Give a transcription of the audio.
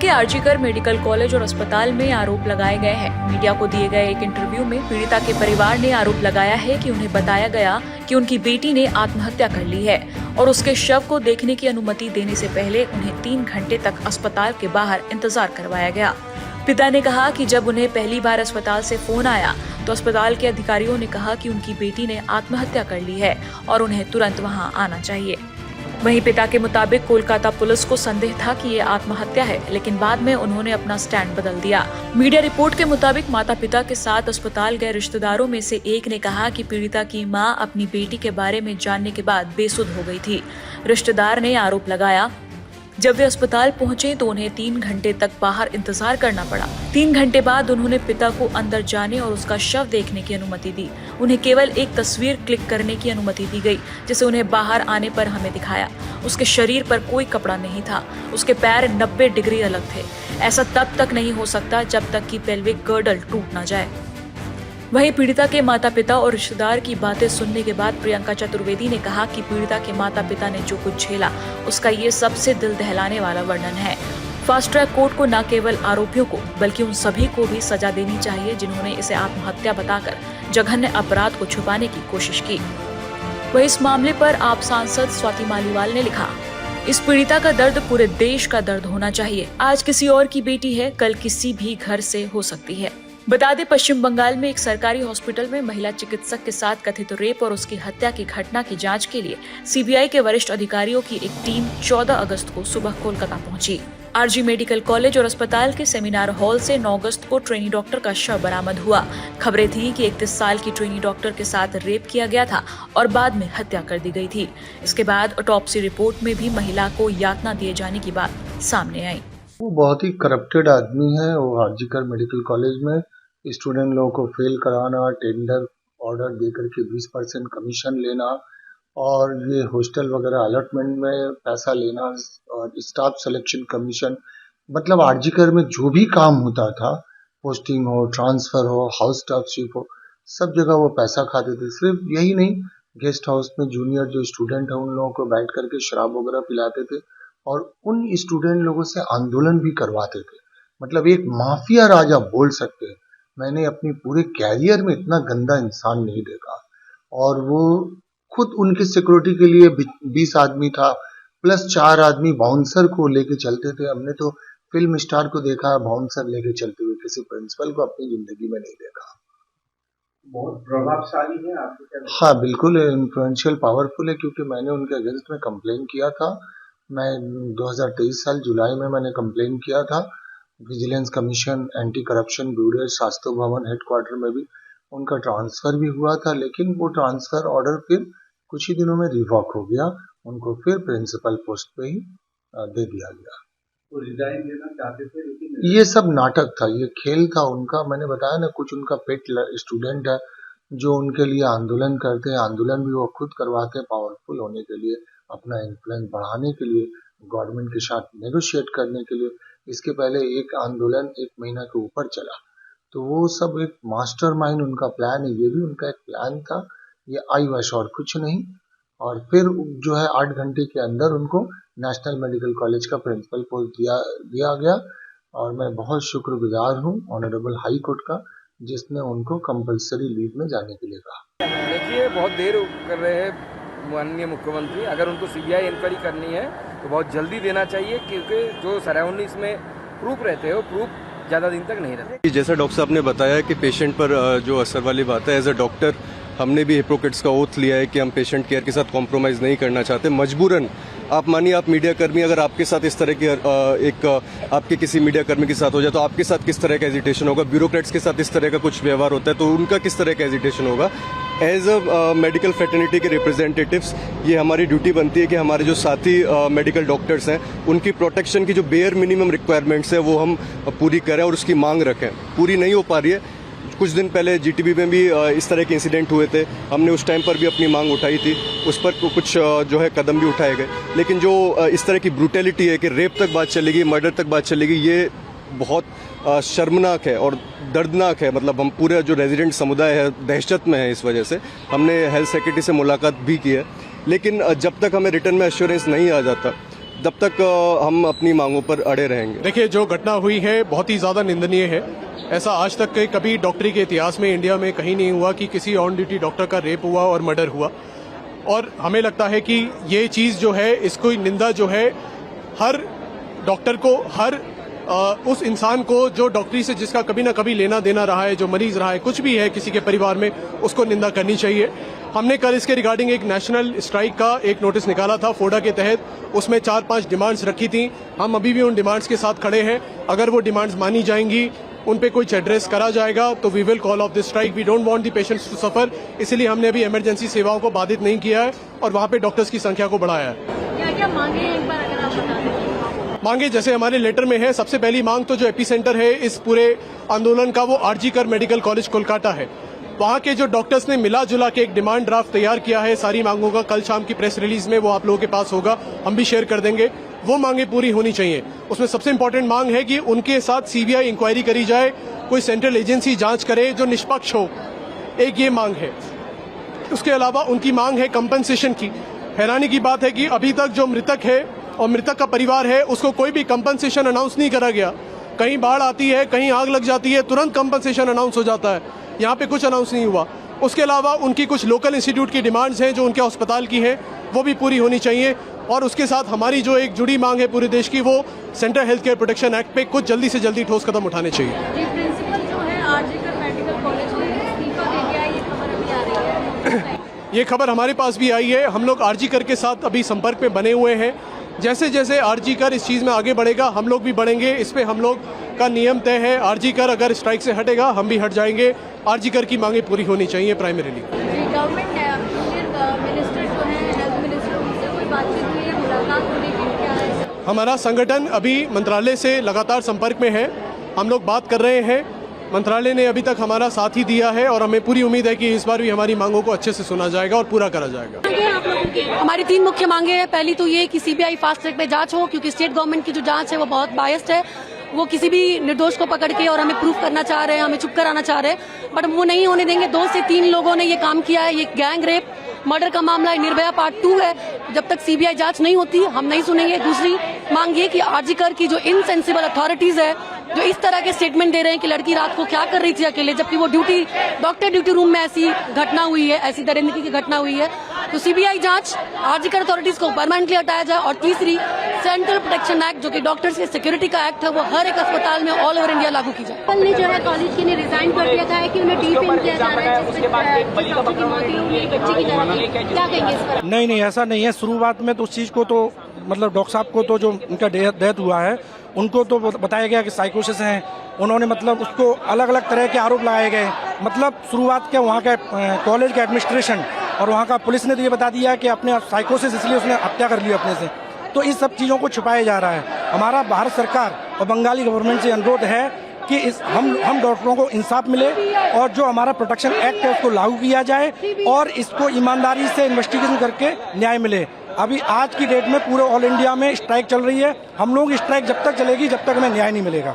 के RG Kar medical college और अस्पताल में आरोप लगाए गए हैं। मीडिया को दिए गए एक इंटरव्यू में पीड़िता के परिवार ने आरोप लगाया है कि उन्हें बताया गया कि उनकी बेटी ने आत्महत्या कर ली है और उसके शव को देखने की अनुमति देने से पहले उन्हें 3 घंटे तक अस्पताल के बाहर इंतजार करवाया गया। पिता ने कहा कि जब उन्हें पहली बार अस्पताल से फोन आया तो अस्पताल के अधिकारियों ने कहा कि उनकी बेटी ने आत्महत्या कर ली है और उन्हें तुरंत वहां आना चाहिए। वहीं पिता के मुताबिक कोलकाता पुलिस को संदेह था कि ये आत्महत्या है, लेकिन बाद में उन्होंने अपना स्टैंड बदल दिया। मीडिया रिपोर्ट के मुताबिक माता पिता के साथ अस्पताल गए रिश्तेदारों में से एक ने कहा कि पीड़िता की मां अपनी बेटी के बारे में जानने के बाद बेसुध हो गई थी। रिश्तेदार ने आरोप लगाया, जब वे अस्पताल पहुंचे तो उन्हें 3 घंटे तक बाहर इंतजार करना पड़ा। 3 घंटे बाद उन्होंने पिता को अंदर जाने और उसका शव देखने की अनुमति दी। उन्हें केवल एक तस्वीर क्लिक करने की अनुमति दी गई, जिसे उन्हें बाहर आने पर हमें दिखाया। उसके शरीर पर कोई कपड़ा नहीं था, उसके पैर 90 डिग्री अलग थे। ऐसा तब तक नहीं हो सकता जब तक कि पेल्विक गर्डल टूट न जाए। वहीं पीड़िता के माता पिता और रिश्तेदार की बातें सुनने के बाद प्रियंका चतुर्वेदी ने कहा कि पीड़िता के माता पिता ने जो कुछ झेला उसका ये सबसे दिल दहलाने वाला वर्णन है। फास्ट ट्रैक कोर्ट को न केवल आरोपियों को बल्कि उन सभी को भी सजा देनी चाहिए जिन्होंने इसे आत्महत्या बताकर जघन्य अपराध को छुपाने की कोशिश की। वहीं इस मामले पर आप सांसद स्वाति मालीवाल ने लिखा, इस पीड़िता का दर्द पूरे देश का दर्द होना चाहिए। आज किसी और की बेटी है, कल किसी भी घर से हो सकती है। बता दें, पश्चिम बंगाल में एक सरकारी हॉस्पिटल में महिला चिकित्सक के साथ कथित रेप और उसकी हत्या की घटना की जांच के लिए सीबीआई के वरिष्ठ अधिकारियों की एक टीम 14 अगस्त को सुबह कोलकाता पहुंची। आरजी मेडिकल कॉलेज और अस्पताल के सेमिनार हॉल से 9 अगस्त को ट्रेनी डॉक्टर का शव बरामद हुआ। खबरें थी कि 31 साल की ट्रेनी डॉक्टर के साथ रेप किया गया था और बाद में हत्या कर दी गई थी। इसके बाद ऑटोप्सी रिपोर्ट में भी महिला को यातना दिए जाने की बात सामने आई। वो बहुत ही करप्टेड आदमी है। वो आरजीकर मेडिकल कॉलेज में स्टूडेंट लोगों को फेल कराना, टेंडर ऑर्डर देकर के 20% कमीशन लेना और ये हॉस्टल वगैरह अलॉटमेंट में पैसा लेना और स्टाफ सिलेक्शन कमीशन, मतलब आरजीकर में जो भी काम होता था, पोस्टिंग हो, ट्रांसफर हो, हाउस स्टाफशिप हो, सब जगह वो पैसा खाते थे। सिर्फ यही नहीं, गेस्ट हाउस में जूनियर जो स्टूडेंट है उन लोगों को बैठ करके शराब वगैरह पिलाते थे और उन स्टूडेंट लोगों से आंदोलन भी करवाते थे। मतलब एक माफिया राजा बोल सकते हैं। मैंने अपनी पूरे कैरियर में इतना गंदा इंसान नहीं देखा। और वो खुद उनकी सिक्योरिटी के लिए 20 आदमी था प्लस 4 आदमी बाउंसर को लेके चलते थे। हमने तो फिल्म स्टार को देखा बाउंसर लेके चलते हुए, किसी प्रिंसिपल को अपनी जिंदगी में नहीं देखा। बहुत प्रभावशाली है आपको क्या? हाँ बिल्कुल, इन्फ्लुएंशियल पावरफुल है, क्योंकि मैंने उनके अगेंस्ट में कंप्लेन किया था। मैं 2023 साल जुलाई में मैंने कंप्लेन किया था। Vigilance commission, anti corruption bureau, Shastri भवन हेडक्वार्टर में भी उनका ट्रांसफर भी हुआ था, लेकिन वो ट्रांसफर ऑर्डर फिर कुछ ही दिनों में रिवॉक हो गया। उनको फिर प्रिंसिपल पोस्ट पे ही दे दिया गया। वो रिजाइन देना चाहते थे, लेकिन ये सब नाटक था, ये खेल था उनका। मैंने बताया ना, कुछ उनका पेट स्टूडेंट है जो उनके लिए आंदोलन करते हैं। आंदोलन भी वो खुद करवाते हैं पावरफुल होने के लिए, अपना इन्फ्लुएंस बढ़ाने के लिए, गवर्नमेंट के साथ नेगोशिएट करने के लिए। इसके पहले एक आंदोलन 1 महीना के ऊपर चला, तो वो सब एक मास्टरमाइंड उनका प्लान है। ये भी उनका एक प्लान था, ये आई वश और कुछ नहीं। और फिर जो है 8 घंटे के अंदर उनको नेशनल मेडिकल कॉलेज का प्रिंसिपल पोस्ट दिया गया। और मैं बहुत शुक्रगुजार हूँ ऑनरेबल हाई कोर्ट का, जिसने उनको कंपलसरी लीव में जाने के लिए कहा। देखिए, बहुत देर कर रहे हैं माननीय मुख्यमंत्री। अगर उनको सीबीआई इंक्वायरी करनी है तो बहुत जल्दी देना चाहिए, क्योंकि जो सराउंडिंग्स में प्रूफ रहते हैं वो प्रूफ ज़्यादा दिन तक नहीं रहते। जैसा डॉक्टर साहब ने बताया कि पेशेंट पर जो असर वाली बात है, एज अ डॉक्टर हमने भी हिपोक्रेट्स का ओथ लिया है कि हम पेशेंट केयर के साथ कॉम्प्रोमाइज़ नहीं करना चाहते। मजबूरन आप मानिए, आप मीडिया कर्मी, अगर आपके साथ इस तरह की आपके किसी मीडिया कर्मी के साथ हो जाए तो आपके साथ किस तरह का एजिटेशन होगा। ब्यूरोक्रेट्स के साथ इस तरह का कुछ व्यवहार होता है तो उनका किस तरह का एजिटेशन होगा। एज अ मेडिकल फ्रेटर्निटी के रिप्रेजेंटेटिव्स, ये हमारी ड्यूटी बनती है कि हमारे जो साथी मेडिकल डॉक्टर्स हैं उनकी प्रोटेक्शन की जो बेयर मिनिमम रिक्वायरमेंट्स है वो हम पूरी करें और उसकी मांग रखें। पूरी नहीं हो पा रही है। कुछ दिन पहले जीटीबी में भी इस तरह के इंसिडेंट हुए थे, हमने उस टाइम पर भी अपनी मांग उठाई थी, उस पर कुछ जो है कदम भी उठाए गए। लेकिन जो इस तरह की ब्रूटैलिटी है कि रेप तक बात चलेगी, मर्डर तक बात चलेगी, ये बहुत शर्मनाक है और दर्दनाक है। मतलब हम पूरा जो रेजिडेंट समुदाय है दहशत में है इस वजह से। हमने हेल्थ सेक्रेटरी से मुलाकात भी की है, लेकिन जब तक हमें रिटर्न में एश्योरेंस नहीं आ जाता, तब तक हम अपनी मांगों पर अड़े रहेंगे। देखिए, जो घटना हुई है बहुत ही ज़्यादा निंदनीय है। ऐसा आज तक के कभी डॉक्टरी के इतिहास में इंडिया में कहीं नहीं हुआ कि किसी ऑन ड्यूटी डॉक्टर का रेप हुआ और मर्डर हुआ। और हमें लगता है कि ये चीज़ जो है, इसको निंदा जो है हर डॉक्टर को, हर उस इंसान को जो डॉक्टरी से जिसका कभी ना कभी लेना देना रहा है, जो मरीज रहा है, कुछ भी है किसी के परिवार में, उसको निंदा करनी चाहिए। हमने कल इसके रिगार्डिंग एक नेशनल स्ट्राइक का एक नोटिस निकाला था फोडा के तहत। उसमें 4-5 डिमांड्स रखी थी। हम अभी भी उन डिमांड्स के साथ खड़े हैं। अगर वो डिमांड्स मानी जाएंगी, उन पे कुछ एड्रेस करा जाएगा, तो we will call off this strike. We don't want the patients to suffer. इसीलिए हमने अभी इमरजेंसी सेवाओं को बाधित नहीं किया है और वहाँ पे डॉक्टर्स की संख्या को बढ़ाया है। क्या-क्या मांगे हैं, एक बार अगर आप बता दें। मांगे जैसे हमारे लेटर में है, सबसे पहली मांग तो जो एपिसेंटर है इस पूरे आंदोलन का, वो आरजी कर मेडिकल कॉलेज कोलकाता है। वहाँ के जो डॉक्टर्स ने मिला जुला के एक डिमांड ड्राफ्ट तैयार किया है सारी मांगों का। कल शाम की प्रेस रिलीज में वो आप लोगों के पास होगा, हम भी शेयर कर देंगे। वो मांगे पूरी होनी चाहिए। उसमें सबसे इंपॉर्टेंट मांग है कि उनके साथ सीबीआई इंक्वायरी करी जाए, कोई सेंट्रल एजेंसी जांच करे जो निष्पक्ष हो। एक ये मांग है। उसके अलावा उनकी मांग है कंपनसेशन की। हैरानी की बात है कि अभी तक जो मृतक है और मृतक का परिवार है, उसको कोई भी कंपनसेशन अनाउंस नहीं करा गया। कहीं बाढ़ आती है, कहीं आग लग जाती है, तुरंत कंपनसेशन अनाउंस हो जाता है। यहाँ पे कुछ अनाउंस नहीं हुआ। उसके अलावा उनकी कुछ लोकल इंस्टीट्यूट की डिमांड्स हैं जो उनके अस्पताल की हैं, वो भी पूरी होनी चाहिए। और उसके साथ हमारी जो एक जुड़ी मांग है पूरे देश की, वो central health care protection act पे कुछ जल्दी से जल्दी ठोस कदम उठाने चाहिए। जी, प्रिंसिपल जो है आरजी कर मेडिकल कॉलेज में इस्तीफा दे दिया, ये खबर अभी आ रही है। ये खबर हमारे पास भी आई है। हम लोग आरजी कर के साथ अभी संपर्क में बने हुए हैं। जैसे जैसे आरजी कर इस चीज़ में आगे बढ़ेगा, हम लोग भी बढ़ेंगे। इस पे हम लोग का नियम तय है। आरजी कर अगर स्ट्राइक से हटेगा, हम भी हट जाएंगे। आरजी कर की मांगे पूरी होनी चाहिए प्राइमरीली। जी, गवर्नमेंट मिनिस्टर जो है, हेल्थ मिनिस्टर, उनसे कोई बातचीत हुई है, मुलाकात हुई है, क्या है? हमारा संगठन अभी मंत्रालय से लगातार संपर्क में है। हम लोग बात कर रहे हैं। मंत्रालय ने अभी तक हमारा साथ ही दिया है और हमें पूरी उम्मीद है कि इस बार भी हमारी मांगों को अच्छे से सुना जाएगा और पूरा करा जाएगा। हमारी 3 मुख्य मांगे हैं। पहली तो ये कि सीबीआई फास्ट ट्रैक पे जांच हो, क्योंकि स्टेट गवर्नमेंट की जो जांच है वो बहुत बायस्ड है। वो किसी भी निर्दोष को पकड़ के और हमें प्रूफ करना चाह रहे हैं, हमें चुप कराना चाह रहे हैं, बट वो नहीं होने देंगे। 2 से 3 लोगों ने ये काम किया है। ये गैंग रेप मर्डर का मामला है, निर्भया पार्ट 2 है। जब तक सीबीआई जांच नहीं होती, हम नहीं सुनेंगे। दूसरी मांग ये कि आरजी कर की जो इनसेंसिबल अथॉरिटीज है, जो इस तरह के स्टेटमेंट दे रहे हैं कि लड़की रात को क्या कर रही थी अकेले, जबकि वो डॉक्टर ड्यूटी रूम में ऐसी घटना हुई है, ऐसी दरिंदगी की घटना हुई है, तो सीबीआई जांच, आरजी कर अथॉरिटीज को परमानेंटली हटाया जाए। और तीसरी, सेंट्रल प्रोटेक्शन एक्ट जो कि डॉक्टर्स के सिक्योरिटी का एक्ट है, वो हर एक अस्पताल में ऑल ओवर इंडिया लागू की जाए। ने जो है कॉलेज के ने रिजाइन कर दिया था कि उन्हें डीफेम किया जा रहा है, जिसमें डॉक्टर की मौत हुई है, बच्चे की जा रही है, क्या कहेंगे इस पर? नहीं, ऐसा नहीं है। शुरुआत में तो उस चीज़ को तो मतलब डॉक्टर साहब को तो जो उनका डेथ हुआ है, उनको तो बताया गया कि साइकोसिस हैं। उन्होंने मतलब उसको अलग अलग तरह के आरोप लगाए गए। मतलब शुरुआत के वहाँ के कॉलेज के एडमिनिस्ट्रेशन और वहाँ का पुलिस ने तो ये बता दिया कि अपने साइकोसिस, इसलिए उसने हत्या कर ली अपने से। तो इस सब चीज़ों को छुपाया जा रहा है। हमारा भारत सरकार और बंगाली गवर्नमेंट से अनुरोध है कि हम डॉक्टरों को इंसाफ मिले और जो हमारा प्रोटेक्शन एक्ट है उसको लागू किया जाए और इसको ईमानदारी से इन्वेस्टिगेशन करके न्याय मिले। अभी आज की डेट में पूरे ऑल इंडिया में स्ट्राइक चल रही है। हम लोग स्ट्राइक जब तक चलेगी, जब तक हमें न्याय नहीं मिलेगा।